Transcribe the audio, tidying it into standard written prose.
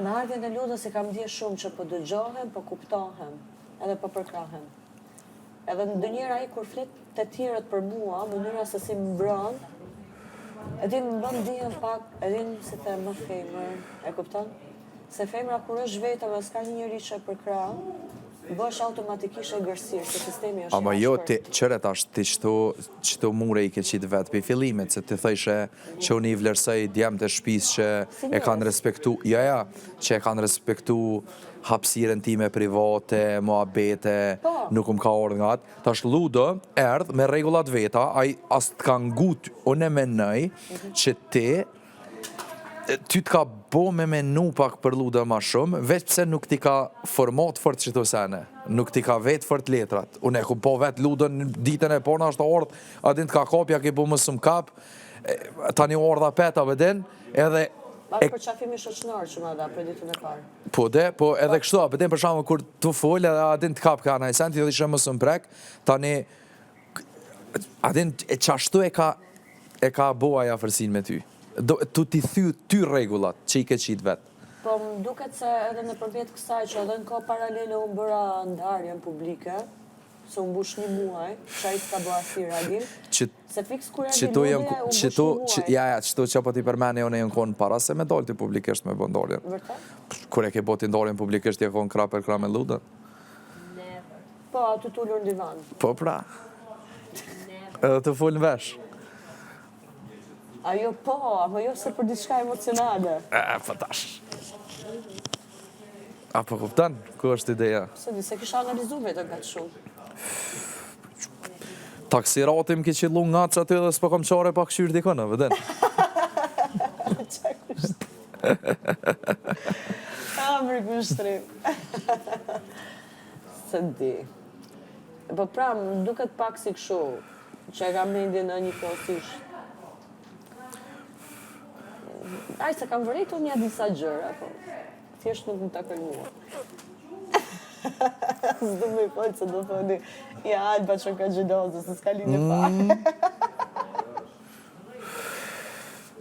Me ardhjen e Ludës i kam ndjesh shumë që po dëgjohem, po kuptohem, edhe po përkrahem. Edhe ndonjëherë ai kur flet të tjerët për mua, mënyra se si më mbron, edhe më bën dijen pak, edhe si të më femër, e kupton? Se femra kur është vetëm dhe s'ka një njeri që e përkrah, bësh automatikisht e gërsirë, se sistemi është Ama jo, qëret ashtë ti qëto mure i ke qitë vetë për fillimit, se ti thëjshe që unë i vlerësoj djemë të shpis që e kanë respektu, që e kanë respektu hapsiren time private, muhabete, nuk më ka orë nga atë. Tash Ludo erdhë me regullat veta, as të kanë gut, unë e menoj që ty t'ka bo me menu pak për Luda ma shumë, veç pse nuk t'i ka format fort qëto sene, nuk t'i ka vetë fort letrat. Unë e ku po vetë Ludën ditën e porna është ordë, adin t'ka kopja ki bu mësëm kap, tani ordha peta vëdin, edhe... Bashkë për qafimi shoqënar që ma da për ditën e parë. Po edhe kështu, apëtin për shamë kur t'u folë, edhe adin t'kap ka në i senti, edhe ishe mësëm prek, tani, adin qashtu e ka boa ja fërsin me ty. Tu t'i thy ty regullat që i ke qitë vetë. Po më duket se edhe në përvjet kësaj që edhe në ko paralele unë bëra ndarjen publike, se unë bush një muaj, që a i s'ka bëha si reagim, se fiks kur e një ludje, unë bush një muaj. Qëto që po t'i përmeni unë e në konë para se me dalë t'i publikisht me bë ndarjen. Vërtet? Kur e ke bo t'i ndarjen publikisht, je konë kra për kra me Luda? Po, aty t'ullur në divan. Po pra. Edhe të full në vesh. Ajo po, apo jo se për diçka emocionale. Po tash. Apo kuptan, ku është ideja? Se di se kisha analizu vetën ka të shumë. Taksiratim ki qillu nga që aty dhe s'po kom qare pa këshyrë dikona, vëden. Qa kusht? Mërë kushtrim. Se di. Po pra, më duket pak si këshu, që e kam mendje në një kohësish. Aj, se kam vërejtu një disa gjëra, po thjesht nuk më ta kërmua. S'du me i folë që do thoni, ja, alba që ka gjidozë, se s'ka linje pa.